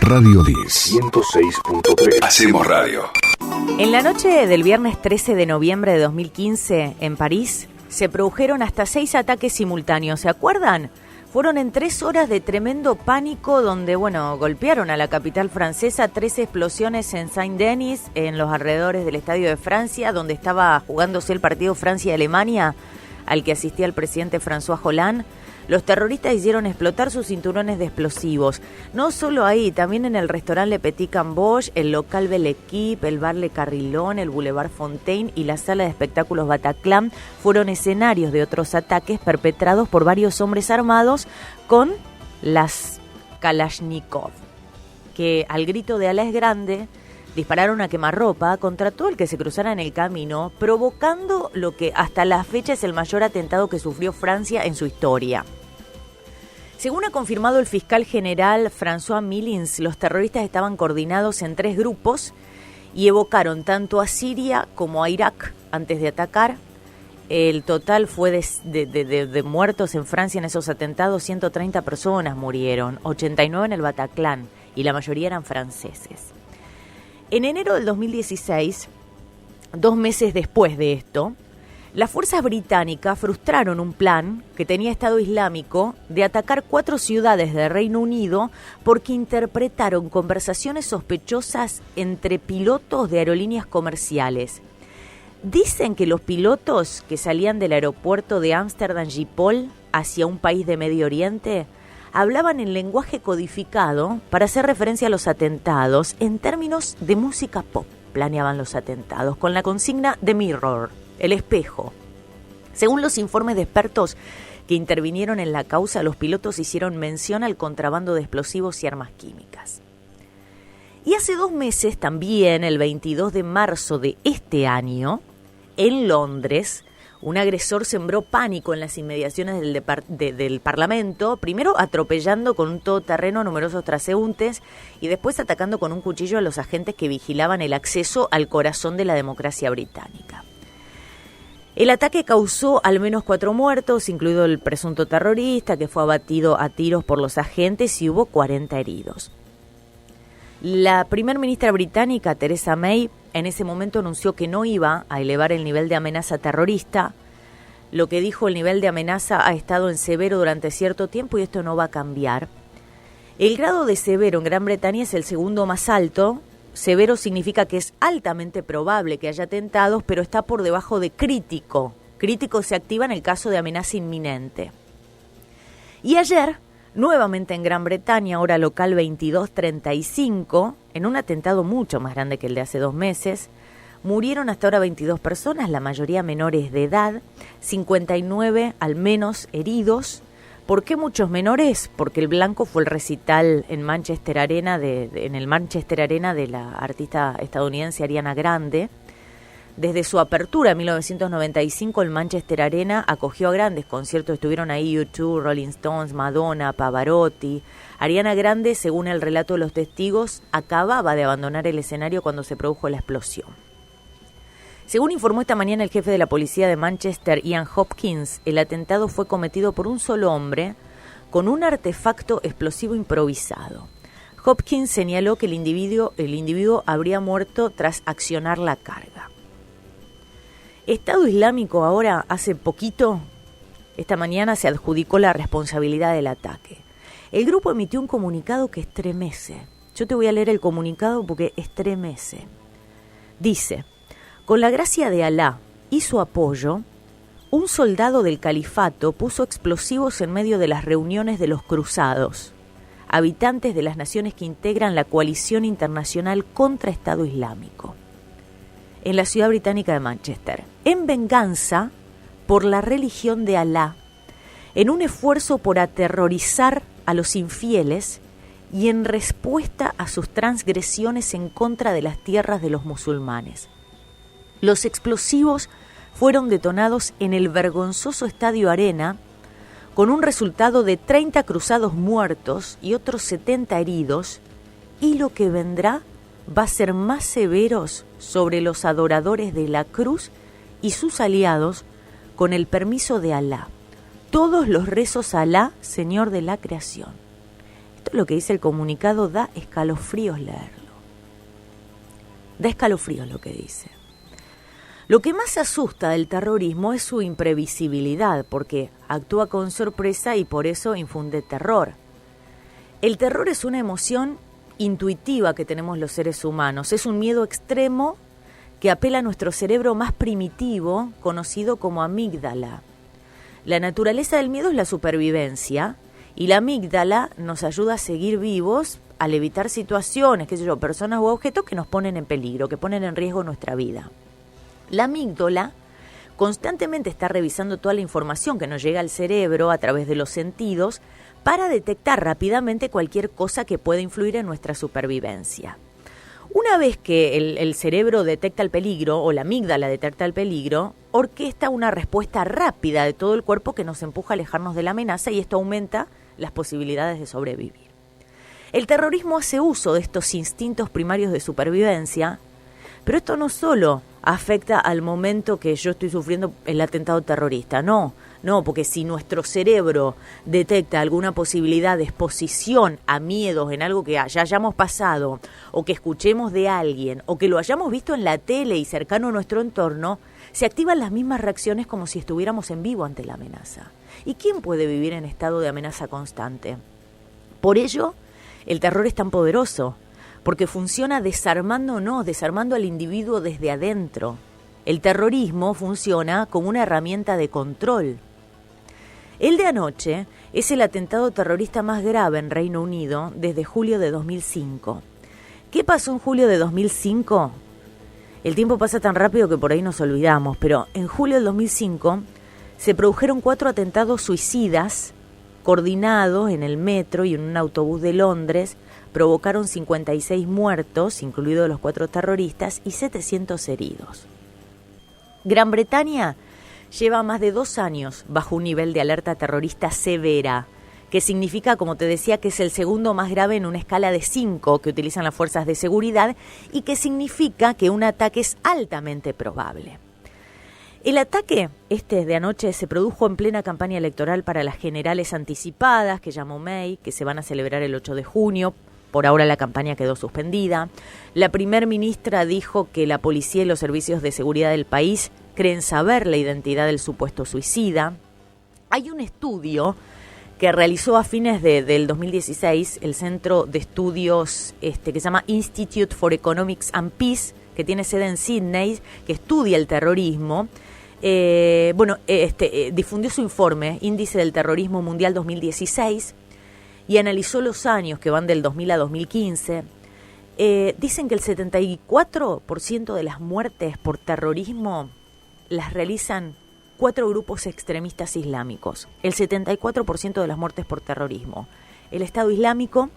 Radio 10. 106.3. Hacemos radio. En la noche del viernes 13 de noviembre de 2015, en París, se produjeron hasta 6 ataques simultáneos. ¿Se acuerdan? Fueron en 3 horas de tremendo pánico donde, golpearon a la capital francesa. 3 explosiones en Saint-Denis, en los alrededores del Estadio de Francia, donde estaba jugándose el partido Francia-Alemania, al que asistía el presidente François Hollande. Los terroristas hicieron explotar sus cinturones de explosivos. No solo ahí, también en el restaurante Le Petit Camboche, el local Belle Equipe, el bar Le Carillon, el Boulevard Fontaine y la sala de espectáculos Bataclan fueron escenarios de otros ataques perpetrados por varios hombres armados con las Kalashnikov, que al grito de Alá es grande dispararon a quemarropa contra todo el que se cruzara en el camino, provocando lo que hasta la fecha es el mayor atentado que sufrió Francia en su historia. Según ha confirmado el fiscal general François Millins, los terroristas estaban coordinados en 3 grupos y evocaron tanto a Siria como a Irak antes de atacar. El total fue de muertos en Francia en esos atentados, 130 personas murieron, 89 en el Bataclan y la mayoría eran franceses. En enero del 2016, 2 meses después de esto, las fuerzas británicas frustraron un plan que tenía Estado Islámico de atacar 4 ciudades del Reino Unido porque interpretaron conversaciones sospechosas entre pilotos de aerolíneas comerciales. Dicen que los pilotos que salían del aeropuerto de Ámsterdam Schiphol hacia un país de Medio Oriente hablaban en lenguaje codificado para hacer referencia a los atentados en términos de música pop. Planeaban los atentados con la consigna The Mirror, el espejo. Según los informes de expertos que intervinieron en la causa, los pilotos hicieron mención al contrabando de explosivos y armas químicas. Y hace 2 meses, también el 22 de marzo de este año, en Londres, un agresor sembró pánico en las inmediaciones del Parlamento, primero atropellando con un todoterreno a numerosos transeúntes y después atacando con un cuchillo a los agentes que vigilaban el acceso al corazón de la democracia británica. El ataque causó al menos 4 muertos, incluido el presunto terrorista, que fue abatido a tiros por los agentes, y hubo 40 heridos. La primer ministra británica, Theresa May, en ese momento anunció que no iba a elevar el nivel de amenaza terrorista. Lo que dijo, el nivel de amenaza ha estado en severo durante cierto tiempo y esto no va a cambiar. El grado de severo en Gran Bretaña es el segundo más alto. Severo significa que es altamente probable que haya atentados, pero está por debajo de crítico. Crítico se activa en el caso de amenaza inminente. Y ayer, nuevamente en Gran Bretaña, hora local 22:35, en un atentado mucho más grande que el de hace 2 meses, murieron hasta ahora 22 personas, la mayoría menores de edad, 59 al menos heridos. ¿Por qué muchos menores? Porque el blanco fue el recital en Manchester Arena en el Manchester Arena de la artista estadounidense Ariana Grande. Desde su apertura en 1995, el Manchester Arena acogió a grandes conciertos. Estuvieron ahí U2, Rolling Stones, Madonna, Pavarotti. Ariana Grande, según el relato de los testigos, acababa de abandonar el escenario cuando se produjo la explosión. Según informó esta mañana el jefe de la policía de Manchester, Ian Hopkins, el atentado fue cometido por un solo hombre con un artefacto explosivo improvisado. Hopkins señaló que el individuo habría muerto tras accionar la carga. Estado Islámico ahora, hace poquito, esta mañana se adjudicó la responsabilidad del ataque. El grupo emitió un comunicado que estremece. Yo te voy a leer el comunicado porque estremece. Dice: con la gracia de Alá y su apoyo, un soldado del califato puso explosivos en medio de las reuniones de los cruzados, habitantes de las naciones que integran la coalición internacional contra Estado Islámico, en la ciudad británica de Manchester, en venganza por la religión de Alá, en un esfuerzo por aterrorizar a los infieles y en respuesta a sus transgresiones en contra de las tierras de los musulmanes. Los explosivos fueron detonados en el vergonzoso Estadio Arena, con un resultado de 30 cruzados muertos y otros 70 heridos, y lo que vendrá va a ser más severos sobre los adoradores de la cruz y sus aliados, con el permiso de Alá. Todos los rezos a Alá, Señor de la creación. Esto es lo que dice el comunicado, da escalofríos leerlo. Da escalofríos lo que dice. Lo que más asusta del terrorismo es su imprevisibilidad, porque actúa con sorpresa y por eso infunde terror. El terror es una emoción intuitiva que tenemos los seres humanos. Es un miedo extremo que apela a nuestro cerebro más primitivo, conocido como amígdala. La naturaleza del miedo es la supervivencia y la amígdala nos ayuda a seguir vivos, al evitar situaciones, personas u objetos que nos ponen en peligro, que ponen en riesgo nuestra vida. La amígdala constantemente está revisando toda la información que nos llega al cerebro a través de los sentidos para detectar rápidamente cualquier cosa que pueda influir en nuestra supervivencia. Una vez que el cerebro detecta el peligro, o la amígdala detecta el peligro, orquesta una respuesta rápida de todo el cuerpo que nos empuja a alejarnos de la amenaza y esto aumenta las posibilidades de sobrevivir. El terrorismo hace uso de estos instintos primarios de supervivencia, pero esto no solo afecta al momento que yo estoy sufriendo el atentado terrorista, no, porque si nuestro cerebro detecta alguna posibilidad de exposición a miedos en algo que ya hayamos pasado, o que escuchemos de alguien, o que lo hayamos visto en la tele y cercano a nuestro entorno, se activan las mismas reacciones como si estuviéramos en vivo ante la amenaza. ¿Y quién puede vivir en estado de amenaza constante? Por ello, el terror es tan poderoso, porque funciona desarmando al individuo desde adentro. El terrorismo funciona como una herramienta de control. El de anoche es el atentado terrorista más grave en Reino Unido desde julio de 2005. ¿Qué pasó en julio de 2005? El tiempo pasa tan rápido que por ahí nos olvidamos, pero en julio del 2005 se produjeron 4 atentados suicidas coordinados en el metro y en un autobús de Londres. Provocaron 56 muertos, incluidos los 4 terroristas, y 700 heridos. Gran Bretaña lleva más de 2 años bajo un nivel de alerta terrorista severa, que significa, como te decía, que es el segundo más grave en una escala de 5 que utilizan las fuerzas de seguridad y que significa que un ataque es altamente probable. El ataque de anoche se produjo en plena campaña electoral para las generales anticipadas que llamó May, que se van a celebrar el 8 de junio. Por ahora la campaña quedó suspendida. La primer ministra dijo que la policía y los servicios de seguridad del país creen saber la identidad del supuesto suicida. Hay un estudio que realizó a fines del 2016 el Centro de Estudios que se llama Institute for Economics and Peace, que tiene sede en Sydney, que estudia el terrorismo. Difundió su informe, Índice del Terrorismo Mundial 2016, y analizó los años que van del 2000 a 2015. Dicen que el 74% de las muertes por terrorismo las realizan 4 grupos extremistas islámicos. El 74% de las muertes por terrorismo. El Estado Islámico,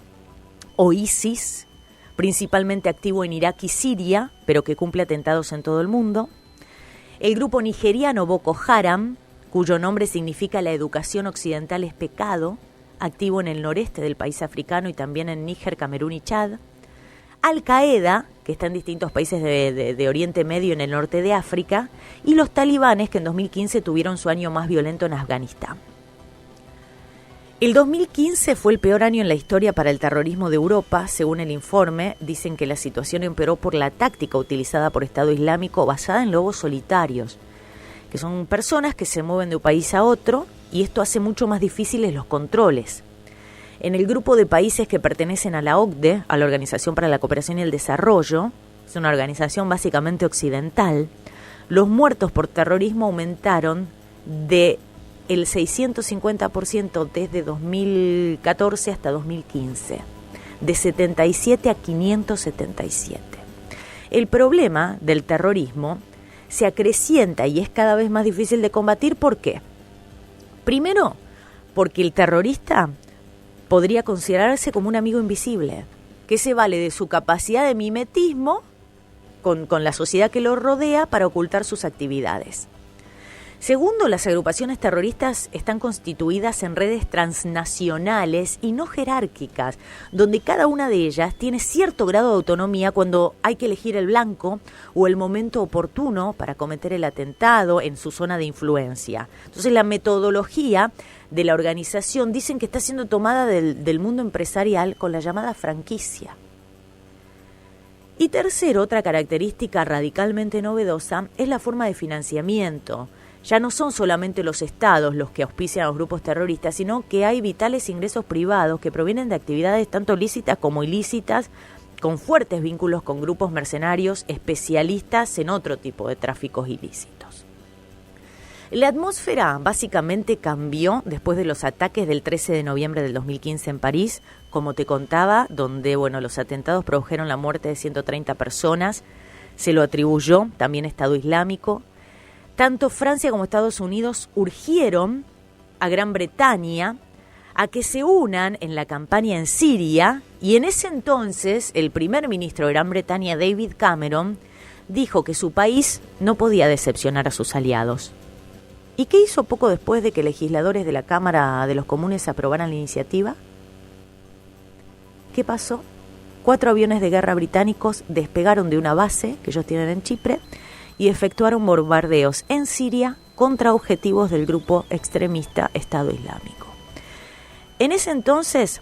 o ISIS, principalmente activo en Irak y Siria, pero que cumple atentados en todo el mundo. El grupo nigeriano Boko Haram, cuyo nombre significa la educación occidental es pecado, activo en el noreste del país africano y también en Níger, Camerún y Chad. Al-Qaeda, que está en distintos países de Oriente Medio y en el norte de África, y los talibanes, que en 2015 tuvieron su año más violento en Afganistán. El 2015 fue el peor año en la historia para el terrorismo de Europa. Según el informe, dicen que la situación empeoró por la táctica utilizada por Estado Islámico basada en lobos solitarios, que son personas que se mueven de un país a otro, y esto hace mucho más difíciles los controles. En el grupo de países que pertenecen a la OCDE, a la Organización para la Cooperación y el Desarrollo, es una organización básicamente occidental, los muertos por terrorismo aumentaron de el 650% desde 2014 hasta 2015, de 77 a 577. El problema del terrorismo se acrecienta y es cada vez más difícil de combatir. ¿Por qué? Primero, porque el terrorista podría considerarse como un amigo invisible, que se vale de su capacidad de mimetismo con la sociedad que lo rodea para ocultar sus actividades. Segundo, las agrupaciones terroristas están constituidas en redes transnacionales y no jerárquicas, donde cada una de ellas tiene cierto grado de autonomía cuando hay que elegir el blanco o el momento oportuno para cometer el atentado en su zona de influencia. Entonces, la metodología de la organización dicen que está siendo tomada del mundo empresarial con la llamada franquicia. Y tercero, otra característica radicalmente novedosa es la forma de financiamiento. Ya no son solamente los estados los que auspician a los grupos terroristas, sino que hay vitales ingresos privados que provienen de actividades tanto lícitas como ilícitas, con fuertes vínculos con grupos mercenarios especialistas en otro tipo de tráficos ilícitos. La atmósfera básicamente cambió después de los ataques del 13 de noviembre del 2015 en París, como te contaba, donde los atentados produjeron la muerte de 130 personas, se lo atribuyó también Estado Islámico. Tanto Francia como Estados Unidos urgieron a Gran Bretaña a que se unan en la campaña en Siria, y en ese entonces el primer ministro de Gran Bretaña, David Cameron, dijo que su país no podía decepcionar a sus aliados. ¿Y qué hizo poco después de que legisladores de la Cámara de los Comunes aprobaran la iniciativa? ¿Qué pasó? 4 aviones de guerra británicos despegaron de una base que ellos tienen en Chipre y efectuaron bombardeos en Siria contra objetivos del grupo extremista Estado Islámico. En ese entonces,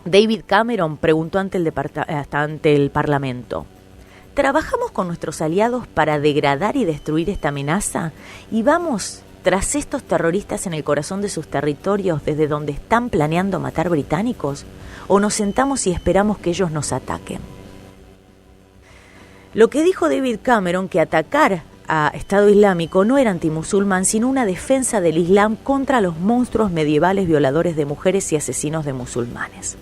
David Cameron preguntó ante el Parlamento: ¿trabajamos con nuestros aliados para degradar y destruir esta amenaza? ¿Y vamos tras estos terroristas en el corazón de sus territorios desde donde están planeando matar británicos? ¿O nos sentamos y esperamos que ellos nos ataquen? Lo que dijo David Cameron, que atacar a Estado Islámico no era antimusulmán, sino una defensa del Islam contra los monstruos medievales violadores de mujeres y asesinos de musulmanes.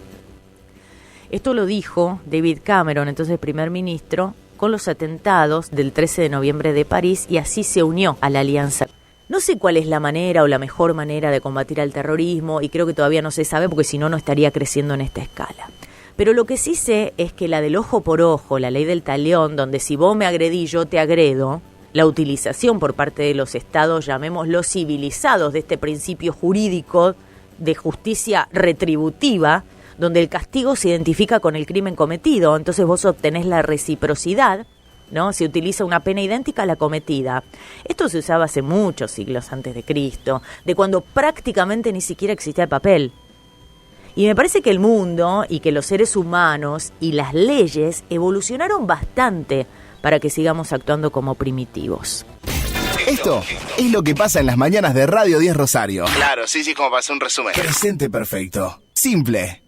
Esto lo dijo David Cameron, entonces primer ministro, con los atentados del 13 de noviembre de París, y así se unió a la alianza. No sé cuál es la manera o la mejor manera de combatir al terrorismo, y creo que todavía no se sabe porque si no, no estaría creciendo en esta escala. Pero lo que sí sé es que la del ojo por ojo, la ley del talión, donde si vos me agredís, yo te agredo, la utilización por parte de los estados, llamémoslo civilizados, de este principio jurídico de justicia retributiva, donde el castigo se identifica con el crimen cometido, entonces vos obtenés la reciprocidad, ¿no? Se utiliza una pena idéntica a la cometida. Esto se usaba hace muchos siglos antes de Cristo, de cuando prácticamente ni siquiera existía el papel. Y me parece que el mundo y que los seres humanos y las leyes evolucionaron bastante para que sigamos actuando como primitivos. Esto es lo que pasa en las mañanas de Radio 10 Rosario. Claro, sí, como para hacer un resumen. Presente perfecto. Simple.